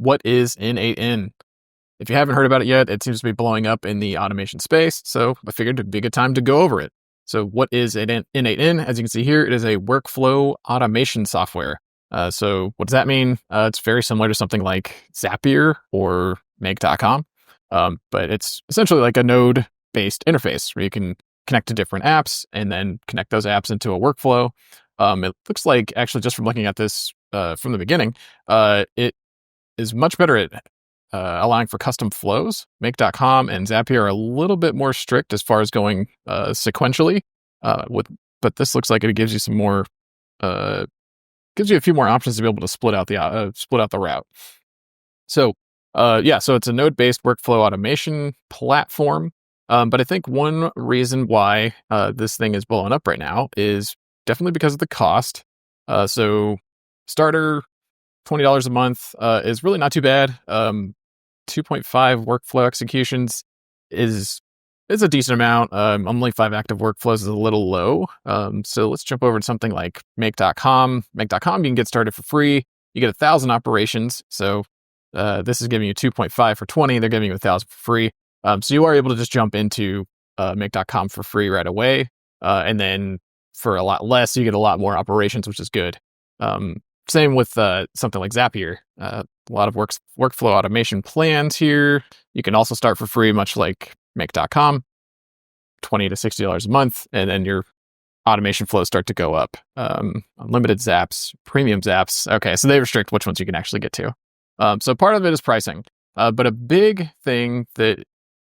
what is N8n? If you haven't heard about it yet, it seems to be blowing up in the automation space, so I figured it'd be a good time to go over it. So what is N8n? As you can see here, it is a workflow automation software. So what does that mean? It's very similar to something like Zapier or make.com, but it's essentially like a node-based interface where you can connect to different apps and then connect those apps into a workflow. It looks like, actually, just from looking at this from the beginning, it is much better at allowing for custom flows. Make.com and Zapier are a little bit more strict as far as going sequentially. But this looks like it gives you some more, gives you a few more options to be able to split out the route. So so it's a node-based workflow automation platform. But I think one reason why this thing is blowing up right now is definitely because of the cost. So starter $20 a month is really not too bad. 2.5 workflow executions is a decent amount. Only 5 active workflows is a little low. So let's jump over to something like make.com. Make.com, you can get started for free. You get 1,000 operations. So this is giving you 2.5 for 20. They're giving you 1,000 for free. So you are able to just jump into make.com for free right away. And then for a lot less, you get a lot more operations, which is good. Same with something like Zapier. A lot of workflow automation plans here. You can also start for free, much like make.com, $20 to $60 a month, and then your automation flows start to go up. Unlimited zaps, premium zaps. Okay, so they restrict which ones you can actually get to. So part of it is pricing. But a big thing that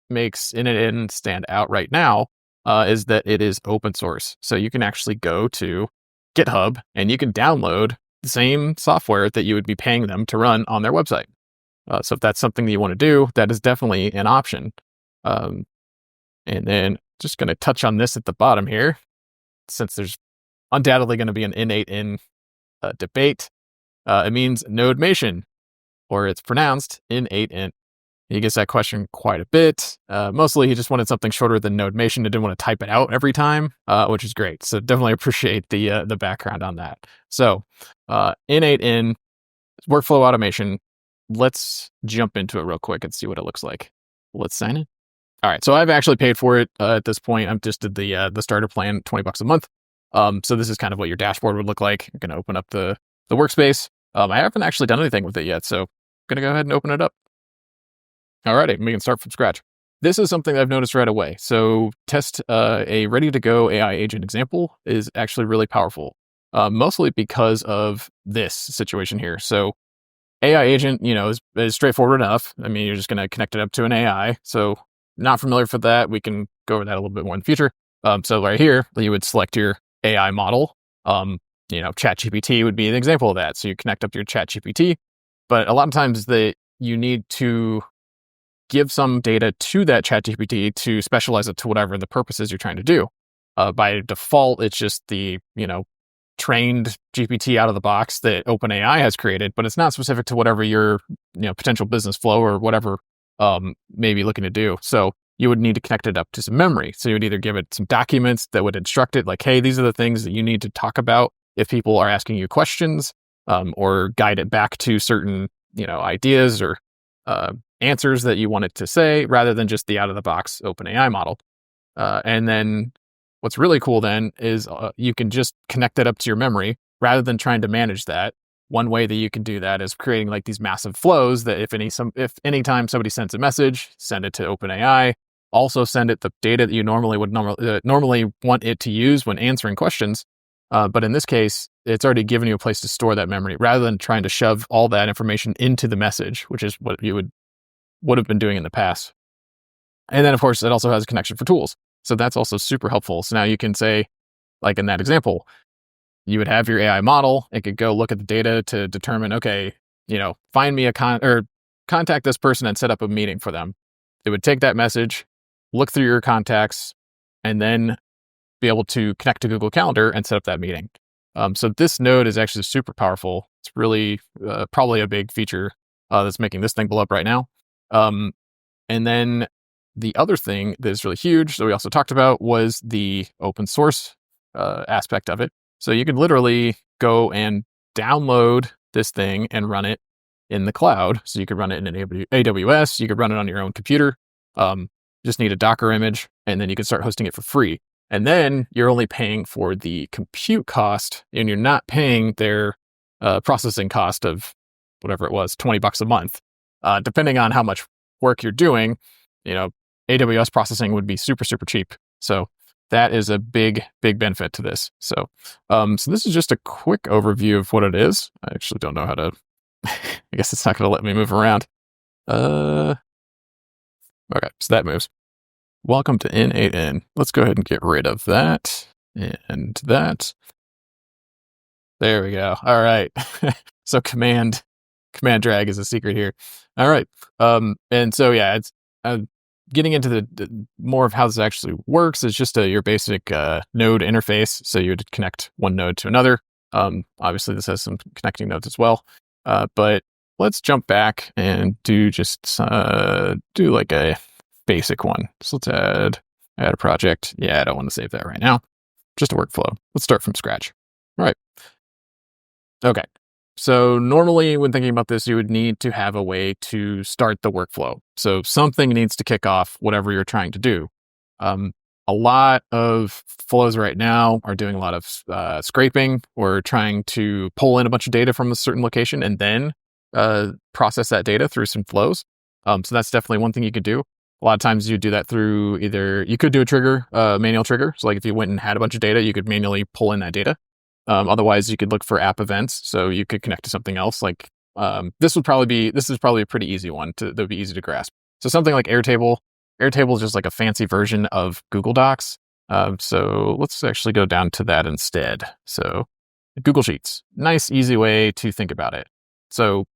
makes N8n stand out right now is that it is open source. So you can actually go to GitHub and you can download the same software that you would be paying them to run on their website. So if that's something that you want to do, that is definitely an option. And then just going to touch on this at the bottom here, since there's undoubtedly going to be an N8n debate. It means nodemation, or it's pronounced N8n. He gets that question quite a bit. Mostly he just wanted something shorter than nodemation. He didn't want to type it out every time, which is great. So definitely appreciate the background on that. So N8n, workflow automation. Let's jump into it real quick and see what it looks like. Let's sign in. All right, so I've actually paid for it at this point. I've just did the starter plan, $20 a month. So this is kind of what your dashboard would look like. I'm going to open up the workspace. I haven't actually done anything with it yet, so I'm going to go ahead and open it up. Alrighty, we can start from scratch. This is something that I've noticed right away. So test a ready-to-go AI agent example is actually really powerful, mostly because of this situation here. So AI agent, is straightforward enough. I mean, you're just going to connect it up to an AI. So not familiar with that. We can go over that a little bit more in the future. So right here, you would select your AI model. ChatGPT would be an example of that. So you connect up to your ChatGPT, but a lot of times you need to give some data to that ChatGPT to specialize it to whatever the purpose is you're trying to do. By default, it's just the, trained GPT out of the box that OpenAI has created, but it's not specific to whatever your, potential business flow or whatever may be looking to do. So you would need to connect it up to some memory. So you would either give it some documents that would instruct it, like, hey, these are the things that you need to talk about if people are asking you questions, or guide it back to certain, ideas or answers that you want it to say, rather than just the out-of-the-box OpenAI model. And then what's really cool then is you can just connect that up to your memory rather than trying to manage that. One way that you can do that is creating like these massive flows that if anytime somebody sends a message, send it to OpenAI. Also send it the data that you normally want it to use when answering questions. But in this case, it's already given you a place to store that memory rather than trying to shove all that information into the message, which is what you would have been doing in the past. And then, of course, it also has a connection for tools. So that's also super helpful. So now you can say, like in that example, you would have your AI model. It could go look at the data to determine, okay, find me contact this person and set up a meeting for them. It would take that message, look through your contacts, and then be able to connect to Google Calendar and set up that meeting. So this node is actually super powerful. It's really probably a big feature that's making this thing blow up right now. And then the other thing that is really huge that we also talked about was the open source aspect of it. So you can literally go and download this thing and run it in the cloud. So you could run it in an AWS, you could run it on your own computer. Just need a Docker image, and then you can start hosting it for free. And then you're only paying for the compute cost, and you're not paying their processing cost of whatever it was, $20 a month. Depending on how much work you're doing, AWS processing would be super, super cheap. So that is a big, big benefit to this. So this is just a quick overview of what it is. I actually don't know how to, I guess it's not going to let me move around. Okay, so that moves. Welcome to N8n. Let's go ahead and get rid of that and that. There we go. All right. So command drag is a secret here. All right. And so, yeah, it's getting into the more of how this actually works is just your basic node interface. So you would connect one node to another. Obviously, this has some connecting nodes as well. But let's jump back and do like a basic one. So let's add a project. Yeah, I don't want to save that right now. Just a workflow. Let's start from scratch. All right. Okay. So normally when thinking about this, you would need to have a way to start the workflow. So something needs to kick off whatever you're trying to do. A lot of flows right now are doing a lot of scraping or trying to pull in a bunch of data from a certain location and then process that data through some flows. So that's definitely one thing you could do. A lot of times you do that through you could do a trigger, manual trigger. So like if you went and had a bunch of data, you could manually pull in that data. Otherwise, you could look for app events. So you could connect to something else. Like this is probably a pretty easy one that would be easy to grasp. So something like Airtable. Airtable is just like a fancy version of Google Docs. So let's actually go down to that instead. So Google Sheets, nice, easy way to think about it. So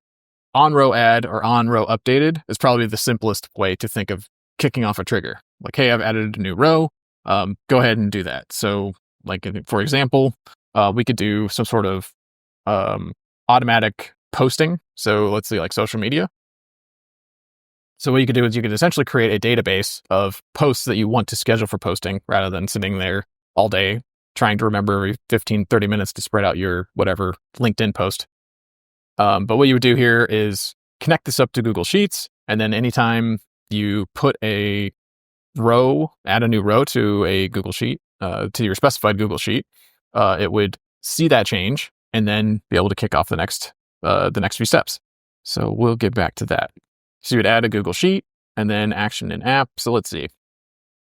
on row add or on row updated is probably the simplest way to think of kicking off a trigger. Like, hey, I've added a new row. Go ahead and do that. So like, for example, we could do some sort of automatic posting. So let's see, like social media. So what you could do is you could essentially create a database of posts that you want to schedule for posting rather than sitting there all day trying to remember every 15, 30 minutes to spread out your whatever LinkedIn post. But what you would do here is connect this up to Google Sheets. And then anytime you put a row, add a new row to a Google Sheet, to your specified Google Sheet, it would see that change and then be able to kick off the next few steps. So we'll get back to that. So you would add a Google Sheet and then action in app. So let's see.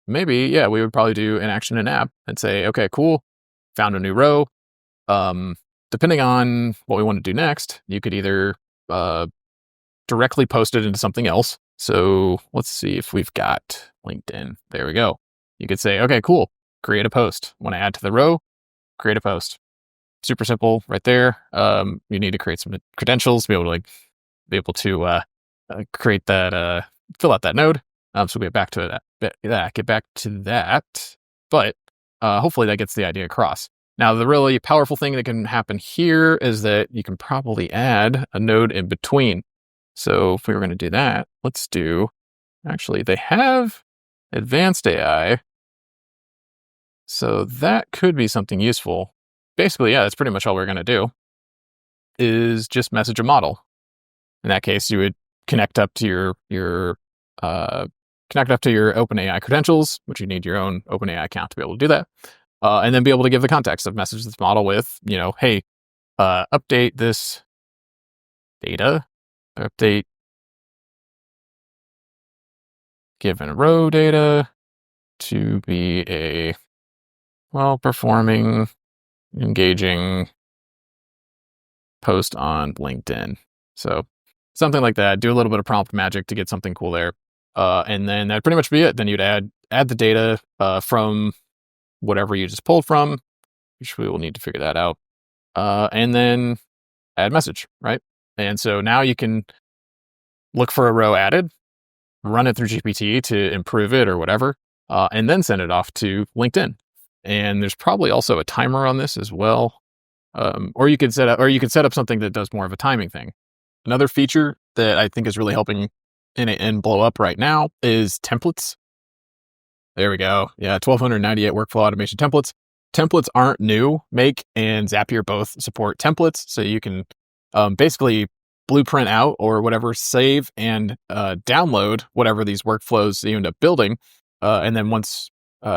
Maybe, yeah, we would probably do an action in app and say, okay, cool, found a new row. Depending on what we want to do next, you could either directly post it into something else. So let's see if we've got LinkedIn. There we go. You could say, okay, cool, create a post. Want to add to the row, create a post. Super simple right there. You need to create some credentials to be able to create that, fill out that node. So we'll get back to that. But hopefully that gets the idea across. Now, the really powerful thing that can happen here is that you can probably add a node in between. So if we were going to do that, actually, they have advanced AI. So that could be something useful. Basically, yeah, that's pretty much all we're going to do is just message a model. In that case, you would connect up to your OpenAI credentials, which you need your own OpenAI account to be able to do that. And then be able to give the context of message this model with, hey, update this data, update given row data to be a well-performing, engaging post on LinkedIn. So something like that. Do a little bit of prompt magic to get something cool there. And then that'd pretty much be it. Then you'd add the data from whatever you just pulled from, which we will need to figure that out. And then add message, right? And so now you can look for a row added, run it through GPT to improve it or whatever, and then send it off to LinkedIn. And there's probably also a timer on this as well. Or you could set up something that does more of a timing thing. Another feature that I think is really helping N8n blow up right now is templates. There we go. Yeah, 1298 workflow automation templates. Templates aren't new. Make and Zapier both support templates. So you can basically blueprint out or whatever, save and download whatever these workflows you end up building. And then once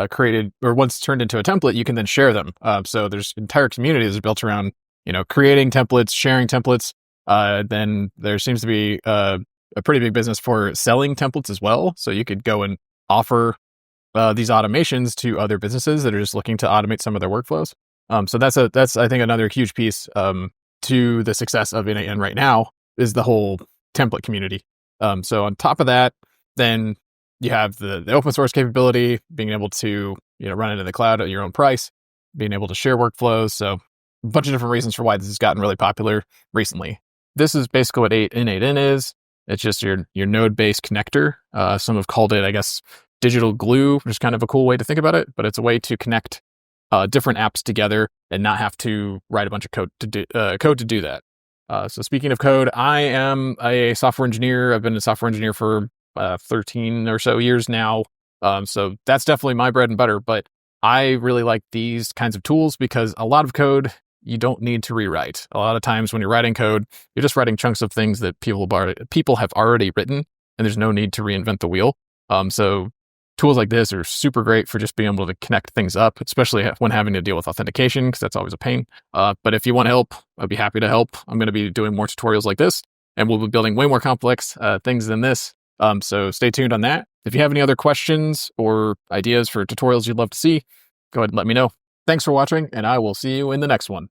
created or once turned into a template, you can then share them. So there's entire communities built around, creating templates, sharing templates. Then there seems to be a pretty big business for selling templates as well. So you could go and offer these automations to other businesses that are just looking to automate some of their workflows. So that's I think another huge piece to the success of N8n right now is the whole template community. So on top of that, then you have the open source capability, being able to run it in the cloud at your own price, being able to share workflows. So a bunch of different reasons for why this has gotten really popular recently. This is basically what N8n is. It's just your node-based connector. Some have called it, I guess, digital glue, which is kind of a cool way to think about it, but it's a way to connect different apps together and not have to write a bunch of code to do that. So speaking of code, I am a software engineer. I've been a software engineer for 13 or so years now. So that's definitely my bread and butter, but I really like these kinds of tools because a lot of code you don't need to rewrite. A lot of times when you're writing code, you're just writing chunks of things that people have already written, and there's no need to reinvent the wheel. So tools like this are super great for just being able to connect things up, especially when having to deal with authentication, because that's always a pain. But if you want help, I'd be happy to help. I'm going to be doing more tutorials like this, and we'll be building way more complex things than this. So stay tuned on that. If you have any other questions or ideas for tutorials you'd love to see, go ahead and let me know. Thanks for watching, and I will see you in the next one.